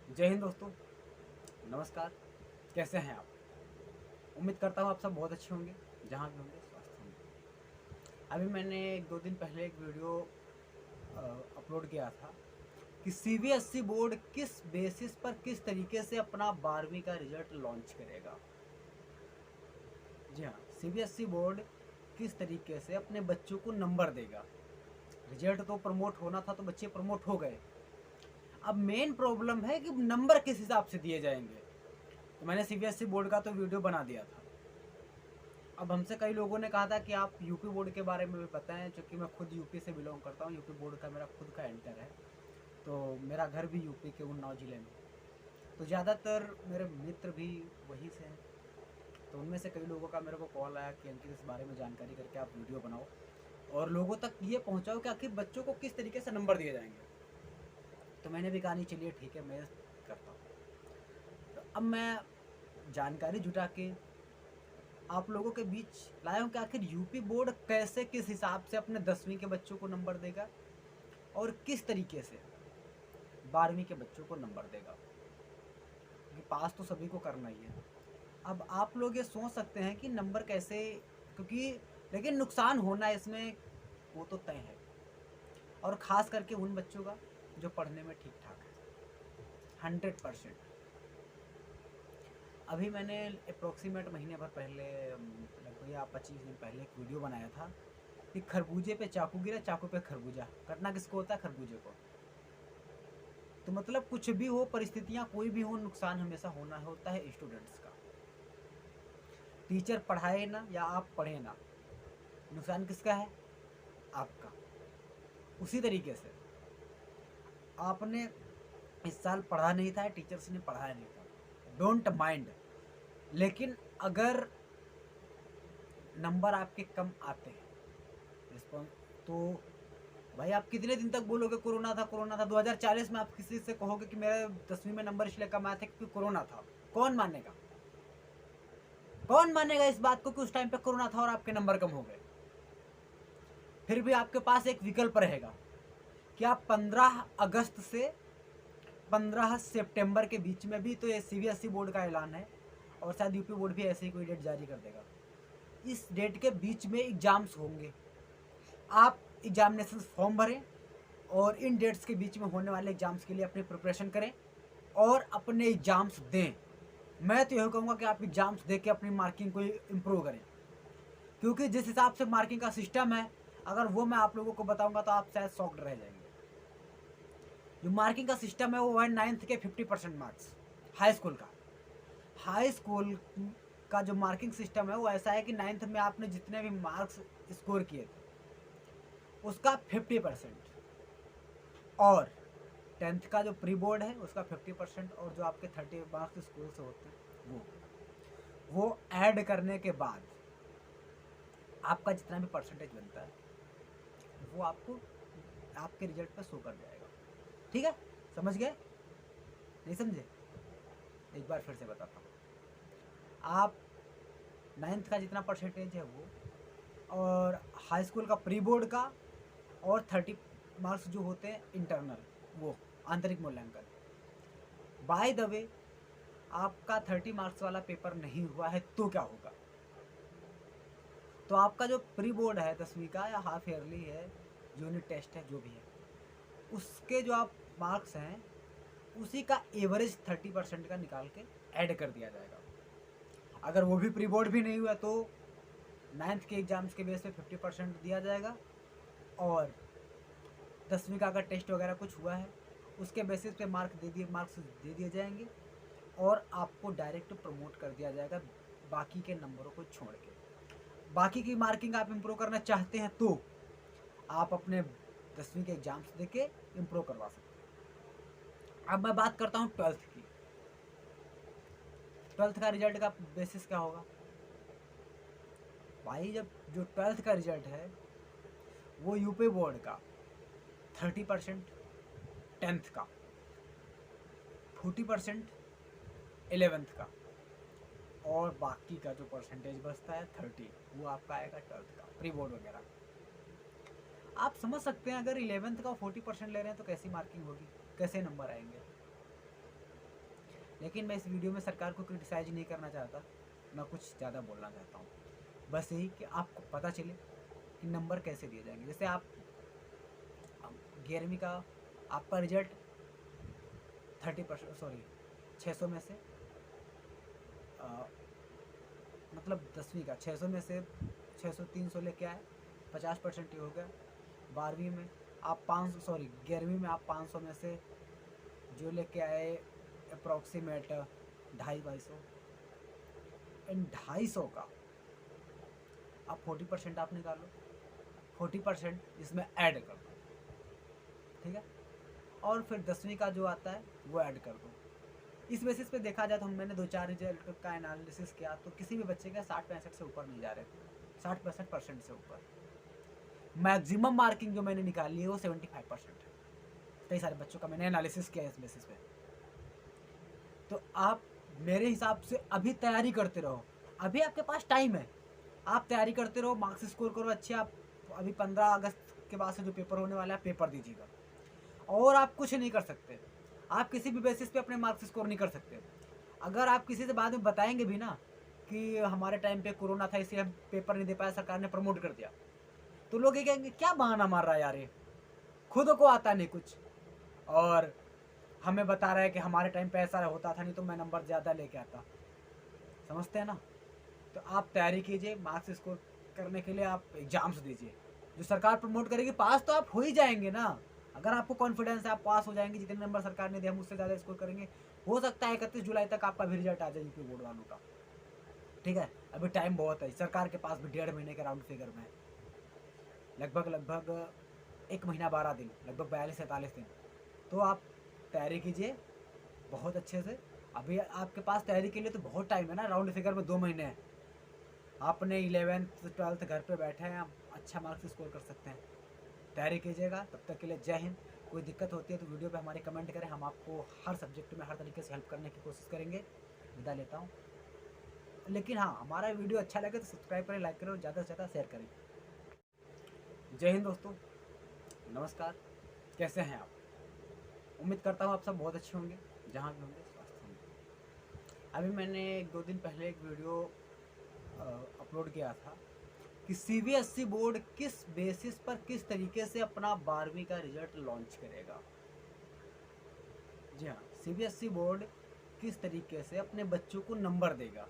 जय हिंद दोस्तों, नमस्कार। कैसे हैं आप? उम्मीद करता हूँ आप सब बहुत अच्छे होंगे, जहाँ भी होंगे स्वस्थ होंगे। अभी मैंने 2 दिन पहले एक वीडियो अपलोड किया था कि सीबीएसई बोर्ड किस बेसिस पर किस तरीके से अपना 12वीं का रिजल्ट लॉन्च करेगा। जी हाँ, सीबीएसई बोर्ड किस तरीके से अपने बच्चों को नंबर देगा। रिजल्ट तो प्रमोट होना था तो बच्चे प्रमोट हो गए। अब मेन प्रॉब्लम है कि नंबर किस हिसाब से दिए जाएंगे। तो मैंने सीबीएसई बोर्ड का तो वीडियो बना दिया था। अब हमसे कई लोगों ने कहा था कि आप यूपी बोर्ड के बारे में भी बताएं, क्योंकि मैं खुद यूपी से बिलोंग करता हूं। यूपी बोर्ड का मेरा खुद का एंटर है, तो मेरा घर भी यूपी के उन्नाव ज़िले में। तो ज़्यादातर मेरे मित्र भी वहीं से हैं। तो उनमें से कई लोगों का मेरे को कॉल आया कि अंकित इस बारे में जानकारी करके आप वीडियो बनाओ और लोगों तक ये पहुँचाओ कि आखिर बच्चों को किस तरीके से नंबर दिए जाएंगे। तो मैंने भी कहा नहीं, चलिए ठीक है, मैं करता हूँ। तो अब मैं जानकारी जुटा के आप लोगों के बीच लाया हूँ कि आखिर यूपी बोर्ड कैसे किस हिसाब से अपने 10वीं के बच्चों को नंबर देगा और किस तरीके से 12वीं के बच्चों को नंबर देगा, क्योंकि पास तो सभी को करना ही है। अब आप लोग ये सोच सकते हैं कि नंबर कैसे, क्योंकि लेकिन नुकसान होना इसमें वो तो तय है, और ख़ास करके उन बच्चों का जो पढ़ने में ठीक ठाक है 100%। अभी मैंने अप्रोक्सीमेट महीने भर पहले, लगभग या 25 दिन पहले एक वीडियो बनाया था कि खरबूजे पे चाकू गिरा, चाकू पे खरबूजा, कटना किसको होता है? खरबूजे को। तो मतलब कुछ भी हो, परिस्थितियां कोई भी हो, नुकसान हमेशा होना होता है स्टूडेंट्स का। टीचर पढ़ाए ना या आप पढ़े ना, नुकसान किसका है? आपका। उसी तरीके से आपने इस साल पढ़ा नहीं था, टीचर्स ने पढ़ाया नहीं था, डोंट माइंड। लेकिन अगर नंबर आपके कम आते हैं, रिस्पॉन्स, तो भाई आप कितने दिन तक बोलोगे कोरोना था कोरोना था? 2040 में आप किसी से कहोगे कि मेरे 10वीं में नंबर इसलिए कम आए थे क्योंकि कोरोना था, कौन मानेगा? कौन मानेगा इस बात को कि उस टाइम पे कोरोना था और आपके नंबर कम हो गए? फिर भी आपके पास एक विकल्प रहेगा कि आप 15 अगस्त से 15 सितंबर के बीच में भी, तो ये सीबीएसई बोर्ड का ऐलान है और शायद यूपी बोर्ड भी ऐसे ही कोई डेट जारी कर देगा, इस डेट के बीच में एग्जाम्स होंगे। आप एग्जामिनेशन फॉर्म भरें और इन डेट्स के बीच में होने वाले एग्जाम्स के लिए अपनी प्रिपरेशन करें और अपने एग्जाम्स दें। मैं तो यही कहूँगा कि आप एग्जाम्स दे के अपनी मार्किंग को इम्प्रूव करें, क्योंकि जिस हिसाब से मार्किंग का सिस्टम है, अगर वो मैं आप लोगों को बताऊंगा तो आप शायद शॉक्ड रह जाएंगे। जो मार्किंग का सिस्टम है वो है 9th के 50% मार्क्स। हाई स्कूल का, हाई स्कूल का जो मार्किंग सिस्टम है वो ऐसा है कि 9th में आपने जितने भी मार्क्स स्कोर किए थे उसका 50%, और 10th का जो प्री बोर्ड है उसका 50%, और जो आपके 30 मार्क्स स्कूल से होते हैं वो ऐड करने के बाद आपका जितना भी परसेंटेज बनता है वो आपको आपके रिजल्ट पे शो कर जाएगा। ठीक है, समझ गए? नहीं समझे? एक बार फिर से बताता हूँ। आप 9th का जितना परसेंटेज है वो, और हाई स्कूल का प्री बोर्ड का, और 30 मार्क्स जो होते हैं इंटरनल, वो आंतरिक मूल्यांकन। बाय द वे, आपका 30 मार्क्स वाला पेपर नहीं हुआ है तो क्या होगा? तो आपका जो प्री बोर्ड है 10वीं का या हाफ ईयरली है, यूनिट टेस्ट है, जो भी है, उसके जो आप मार्क्स हैं उसी का एवरेज 30% का निकाल के ऐड कर दिया जाएगा। अगर वो भी प्री बोर्ड भी नहीं हुआ तो 9th के एग्जाम्स के बेस पे 50% दिया जाएगा, और 10वीं का अगर टेस्ट वगैरह कुछ हुआ है उसके बेसिस पे मार्क्स दे दिए जाएंगे, और आपको डायरेक्ट प्रमोट कर दिया जाएगा बाकी के नंबरों को छोड़ के। बाकी की मार्किंग आप इम्प्रूव करना चाहते हैं तो आप अपने 10वीं के एग्जाम्स दे के इम्प्रूव करवा सकते हैं। अब मैं बात करता हूँ 12th की। 12th का रिजल्ट का बेसिस क्या होगा भाई? जब जो 12th का रिजल्ट है वो यूपी बोर्ड का 30%, 10th का 40%, 11th का, और बाकी का जो परसेंटेज बचता है 30, वो आपका आएगा 12th का प्री बोर्ड वगैरह। आप समझ सकते हैं अगर 11th का 40% ले रहे हैं तो कैसी मार्किंग होगी, कैसे नंबर आएंगे। लेकिन मैं इस वीडियो में सरकार को क्रिटिसाइज नहीं करना चाहता, मैं कुछ ज़्यादा बोलना चाहता हूँ। बस यही कि आपको पता चले कि नंबर कैसे दिए जाएंगे। जैसे आप 11वीं का आपका रिजल्ट 30%, सॉरी 600 में से मतलब 10वीं का 600 में से 600 300 लेके आए, 50% ही हो गया। 12वीं में आप 500, सॉरी 11वीं में आप 500 में से जो लेके आए अप्रॉक्सीमेट 250 इन 250 का आप 40% आप निकालो, 40% इसमें ऐड कर दो, ठीक है। और फिर 10वीं का जो आता है वो ऐड कर दो। इस बेसिस पे देखा जाए तो मैंने 2-4 रिजल्ट का एनालिसिस किया तो किसी भी बच्चे का 60-65 से ऊपर नहीं जा रहे थे, 60% से ऊपर। मैक्सिमम मार्किंग जो मैंने निकाली है वो 75% है। कई सारे बच्चों का मैंने एनालिसिस किया इस बेसिस पे। तो आप मेरे हिसाब से अभी तैयारी करते रहो, अभी आपके पास टाइम है, आप तैयारी करते रहो, मार्क्स स्कोर करो अच्छे। आप अभी 15 अगस्त के बाद से जो पेपर होने वाला है पेपर दीजिएगा। और आप कुछ नहीं कर सकते, आप किसी भी बेसिस पे अपने मार्क्स स्कोर नहीं कर सकते। अगर आप किसी से बाद में बताएंगे भी ना कि हमारे टाइम पे कोरोना था इसलिए हम पेपर नहीं दे पाए, सरकार ने प्रमोट कर दिया, तो लोग ये कहेंगे क्या बहाना मार रहा है यार, ये खुद को आता नहीं कुछ और हमें बता रहा है कि हमारे टाइम पे ऐसा होता था, नहीं तो मैं नंबर ज़्यादा लेके आता। समझते हैं ना। तो आप तैयारी कीजिए, मार्क्स स्कोर करने के लिए आप एग्जाम्स दीजिए, जो सरकार प्रमोट करेगी। पास तो आप हो ही जाएंगे ना, अगर आपको कॉन्फिडेंस है आप पास हो जाएंगे। जितने नंबर सरकार ने दिया हम उससे ज़्यादा स्कोर करेंगे। हो सकता है 31 जुलाई तक आपका भी रिजल्ट आ जाए यूपी बोर्ड वालों का, ठीक है। अभी टाइम बहुत है, सरकार के पास भी 1.5 महीने के राउंड फिगर में लगभग 1 महीना 12 दिन, लगभग 42-43 दिन। तो आप तैयारी कीजिए बहुत अच्छे से। अभी आपके पास तैयारी के लिए तो बहुत टाइम है ना, राउंड फिगर में 2 महीने हैं। आपने 11th 12th घर पे बैठे हैं, आप अच्छा मार्क्स स्कोर कर सकते हैं। तैयारी कीजिएगा। तब तक के लिए जय हिंद। कोई दिक्कत होती है तो वीडियो पे हमारे कमेंट करें, हम आपको हर सब्जेक्ट में हर तरीके से हेल्प करने की कोशिश करेंगे। विदा लेता हूँ। लेकिन हाँ, हमारा वीडियो अच्छा लगे तो सब्सक्राइब करें, लाइक करें और ज़्यादा से ज़्यादा शेयर करें। जय हिंद दोस्तों, नमस्कार। कैसे हैं आप? उम्मीद करता हूँ आप सब बहुत अच्छे होंगे, जहाँ भी होंगे स्वस्थ होंगे। अभी मैंने 1-2 दिन पहले एक वीडियो अपलोड किया था कि सीबीएसई बोर्ड किस बेसिस पर किस तरीके से अपना 12वीं का रिजल्ट लॉन्च करेगा। जी हाँ, सीबीएसई बोर्ड किस तरीके से अपने बच्चों को नंबर देगा।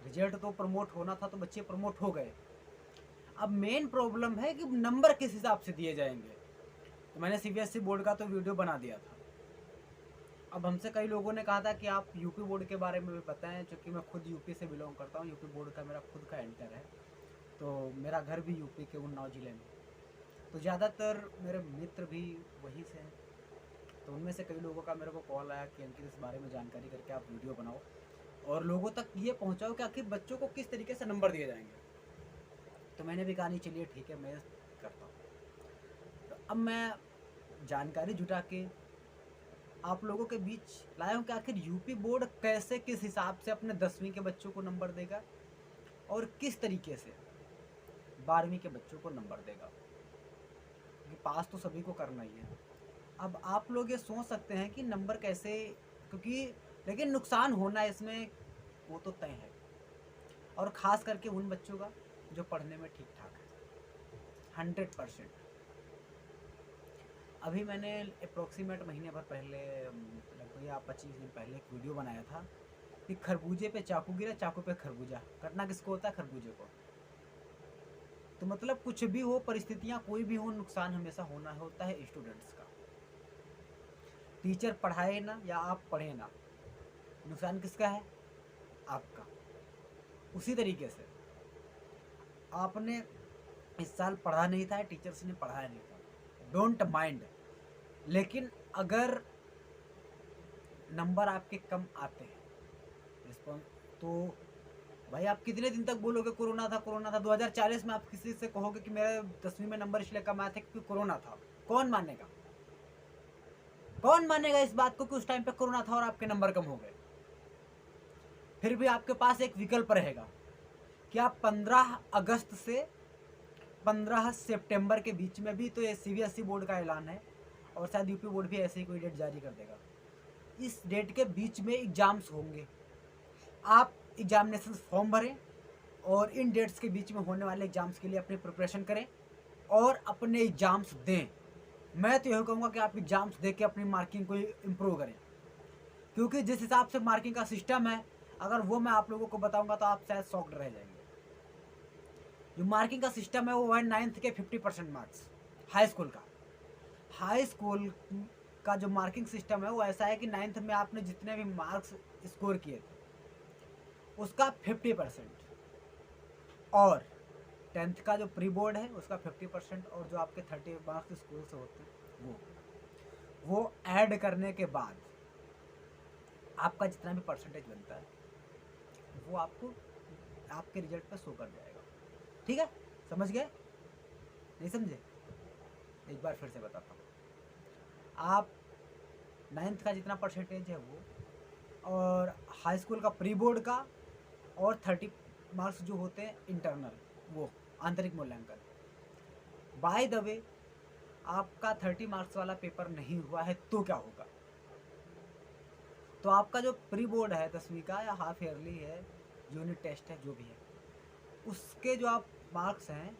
रिजल्ट तो प्रमोट होना था तो बच्चे प्रमोट हो गए, अब मेन प्रॉब्लम है कि नंबर किस हिसाब से दिए जाएंगे। तो मैंने सीबीएसई बोर्ड का तो वीडियो बना दिया था। अब हमसे कई लोगों ने कहा था कि आप यूपी बोर्ड के बारे में भी बताएं, क्योंकि मैं खुद यूपी से बिलोंग करता हूँ। यूपी बोर्ड का मेरा खुद का एंटर है, तो मेरा घर भी यूपी के उन्नाव ज़िले में। तो ज़्यादातर मेरे मित्र भी वहीं से हैं। तो उनमें से कई लोगों का मेरे को कॉल आया कि अंकित इस बारे में जानकारी करके आप वीडियो बनाओ और लोगों तक ये पहुँचाओ कि आखिर बच्चों को किस तरीके से नंबर दिए जाएंगे। तो मैंने भी कहा नहीं, चलिए ठीक है मैं करता हूँ। तो अब मैं जानकारी जुटा के आप लोगों के बीच लाया हूँ कि आखिर यूपी बोर्ड कैसे किस हिसाब से अपने 10वीं के बच्चों को नंबर देगा और किस तरीके से 12वीं के बच्चों को नंबर देगा। पास तो सभी को करना ही है। अब आप लोग ये सोच सकते हैं कि नंबर कैसे, क्योंकि लेकिन नुकसान होना इसमें वो तो तय है, और ख़ास करके उन बच्चों का जो पढ़ने में ठीक ठाक है 100%। अभी मैंने अप्रोक्सीमेट महीने भर पहले, लगभग या 25 दिन पहले एक वीडियो बनाया था कि खरबूजे पे चाकू गिरा, चाकू पे खरबूजा, कटना किसको होता है? खरबूजे को। तो मतलब कुछ भी हो, परिस्थितियाँ कोई भी हो, नुकसान हमेशा होना होता है स्टूडेंट्स का। टीचर पढ़ाए ना या आप पढ़े ना, नुकसान किसका है? आपका। उसी तरीके से आपने इस साल पढ़ा नहीं था, टीचर्स ने पढ़ाया नहीं था, डोंट माइंड। लेकिन अगर नंबर आपके कम आते हैं रिस्पॉन्स, तो भाई आप कितने दिन तक बोलोगे कोरोना था कोरोना था? 2040 में आप किसी से कहोगे कि मेरे 10वीं में नंबर इसलिए कम आए थे क्योंकि कोरोना था, कौन मानेगा? कौन मानेगा इस बात को कि उस टाइम पे कोरोना था और आपके नंबर कम हो गए? फिर भी आपके पास एक विकल्प रहेगा कि आप 15 अगस्त से 15 सितंबर के बीच में भी, तो ये सीबीएसई बोर्ड का ऐलान है और शायद यूपी बोर्ड भी ऐसे ही कोई डेट जारी कर देगा, इस डेट के बीच में एग्ज़ाम्स होंगे। आप एग्जामिनेशन फॉर्म भरें और इन डेट्स के बीच में होने वाले एग्ज़ाम्स के लिए अपनी प्रिपरेशन करें और अपने एग्ज़ाम्स दें। मैं तो यही कहूँगा कि आप एग्ज़ाम्स दे के अपनी मार्किंग को इम्प्रूव करें, क्योंकि जिस हिसाब से मार्किंग का सिस्टम है, अगर वो मैं आप लोगों को बताऊंगा तो आप शायद शॉक्ड रह जाएंगे। जो मार्किंग का सिस्टम है वो है 9th के 50% मार्क्स। हाई स्कूल का जो मार्किंग सिस्टम है वो ऐसा है कि 9th में आपने जितने भी मार्क्स स्कोर किए थे उसका 50%, और 10th का जो प्री बोर्ड है उसका 50%, और जो आपके 30 मार्क्स स्कूल से होते हैं वो ऐड करने के बाद आपका जितना भी परसेंटेज बनता है वो आपको आपके रिजल्ट पे शो कर जाएगा। ठीक है, समझ गए? नहीं समझे? एक बार फिर से बताता हूँ। आप 9th का जितना परसेंटेज है वो, और हाई स्कूल का प्री बोर्ड का, और 30 मार्क्स जो होते हैं इंटरनल, वो आंतरिक मूल्यांकन। बाय द वे, आपका 30 मार्क्स वाला पेपर नहीं हुआ है तो क्या होगा? तो आपका जो प्री बोर्ड है 10वीं का या हाफ ईयरली है, यूनिट टेस्ट है, जो भी है, उसके जो आप मार्क्स हैं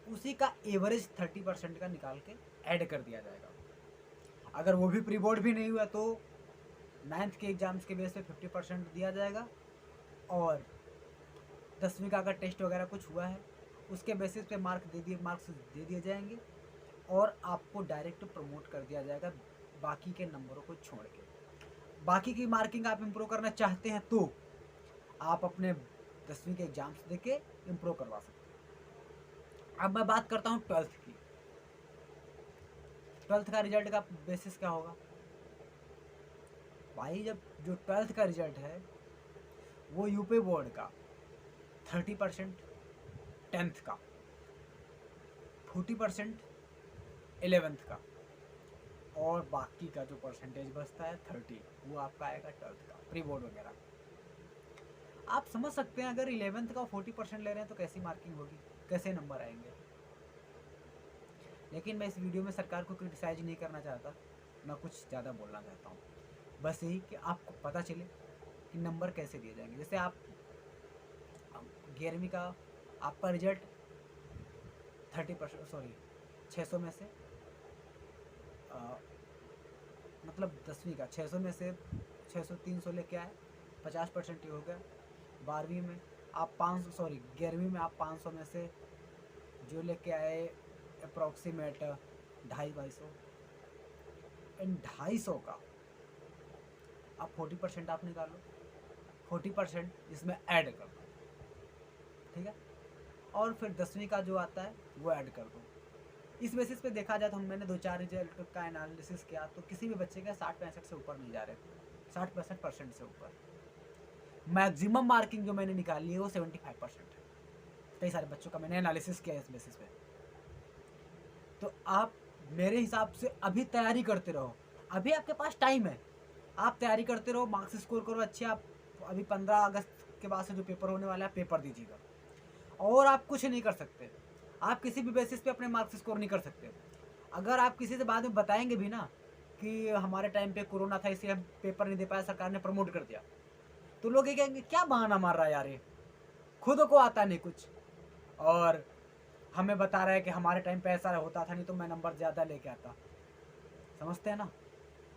उसी का एवरेज 30% का निकाल के ऐड कर दिया जाएगा। अगर वो भी प्री बोर्ड भी नहीं हुआ तो 9th के एग्ज़ाम्स के बेस पे 50% दिया जाएगा, और 10वीं का अगर टेस्ट वगैरह कुछ हुआ है उसके बेसिस पे मार्क्स दे दिए जाएंगे, और आपको डायरेक्ट प्रमोट कर दिया जाएगा बाकी के नंबरों को छोड़ के। बाकी की मार्किंग आप इम्प्रूव करना चाहते हैं तो आप अपने 10वीं के एग्ज़ाम्स दे के इम्प्रूव करवा सकते हैं। अब मैं बात करता हूँ 12th की। 12th का रिजल्ट का बेसिस क्या होगा भाई? जब जो 12th का रिजल्ट है वो यूपी बोर्ड का 30%, 10th का 40%, 11th का, और बाकी का जो परसेंटेज बचता है 30, वो आपका आएगा 12th का प्री बोर्ड वगैरह। आप समझ सकते हैं अगर 11th का 40% ले रहे हैं तो कैसी मार्किंग होगी, कैसे नंबर आएंगे। लेकिन मैं इस वीडियो में सरकार को क्रिटिसाइज नहीं करना चाहता, मैं कुछ ज़्यादा बोलना चाहता हूँ। बस यही कि आपको पता चले कि नंबर कैसे दिए जाएंगे। जैसे आप 11वीं का आपका रिजल्ट 30%, सॉरी 600 में से मतलब 10वीं का 600 में से 600 300 लेके आए, 50% ही हो गया। 12वीं में आप 500, सॉरी 11वीं में आप 500 में से जो लेके आए अप्रॉक्सीमेट 250, इन 250 का आप 40% आप निकालो, 40% इसमें ऐड कर दो, ठीक है, और फिर 10वीं का जो आता है वो ऐड कर दो। इस बेसिस पे देखा जाए तो मैंने 2-4 रिजल्ट का एनालिसिस किया तो किसी भी बच्चे का 60-65 से ऊपर नहीं जा रहे थे, 60% से ऊपर। मैक्सिमम मार्किंग जो मैंने निकाली है वो 75% है। कई सारे बच्चों का मैंने एनालिसिस किया इस बेसिस पे। तो आप मेरे हिसाब से अभी तैयारी करते रहो, अभी आपके पास टाइम है, आप तैयारी करते रहो, मार्क्स स्कोर करो अच्छे। आप अभी 15 अगस्त के बाद से जो पेपर होने वाला है पेपर दीजिएगा, और आप कुछ नहीं कर सकते, आप किसी भी बेसिस पे अपने मार्क्स स्कोर नहीं कर सकते। अगर आप किसी से बाद में बताएंगे भी ना कि हमारे टाइम पे कोरोना था इसलिए हम पेपर नहीं दे पाए, सरकार ने प्रमोट कर दिया, तो लोग ये कहेंगे क्या बहाना मार रहा है यार, ये खुद को आता नहीं कुछ, और हमें बता रहा है कि हमारे टाइम पे ऐसा होता था, नहीं तो मैं नंबर ज़्यादा लेके आता। समझते हैं ना?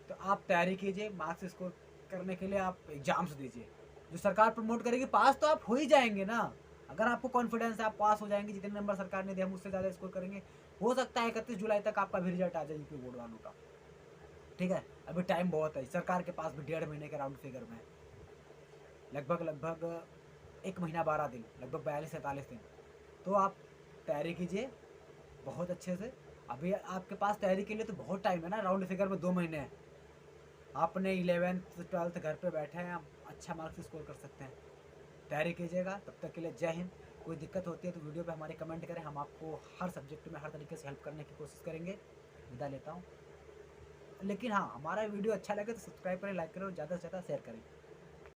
तो आप तैयारी कीजिए, मार्क्स स्कोर करने के लिए आप एग्ज़ाम्स दीजिए, जो सरकार प्रमोट करेगी। पास तो आप हो ही जाएंगे ना, अगर आपको कॉन्फिडेंस है आप पास हो जाएंगे। जितने नंबर सरकार ने दिया हम उससे ज़्यादा स्कोर करेंगे। हो सकता है 31 जुलाई तक आपका भी रिजल्ट आ जाए यूपी बोर्ड वालों का, ठीक है, अभी टाइम बहुत है। सरकार के पास भी 1.5 महीने के राउंड फिगर में लगभग 1 महीना 12 दिन, लगभग 42-43 दिन। तो आप तैयारी कीजिए बहुत अच्छे से। अभी आपके पास तैयारी के लिए तो बहुत टाइम है ना, राउंड फिगर में 2 महीने हैं। आपने 11th 12th घर पे बैठे हैं, आप अच्छा मार्क्स स्कोर कर सकते हैं। तैयारी कीजिएगा, तब तक के लिए जय हिंद। कोई दिक्कत होती है तो वीडियो पे हमारे कमेंट करें, हम आपको हर सब्जेक्ट में हर तरीके से हेल्प करने की कोशिश करेंगे। विदा लेता हूँ। लेकिन हाँ, हमारा वीडियो अच्छा लगे तो सब्सक्राइब करें, लाइक करें और ज़्यादा से ज़्यादा शेयर करें।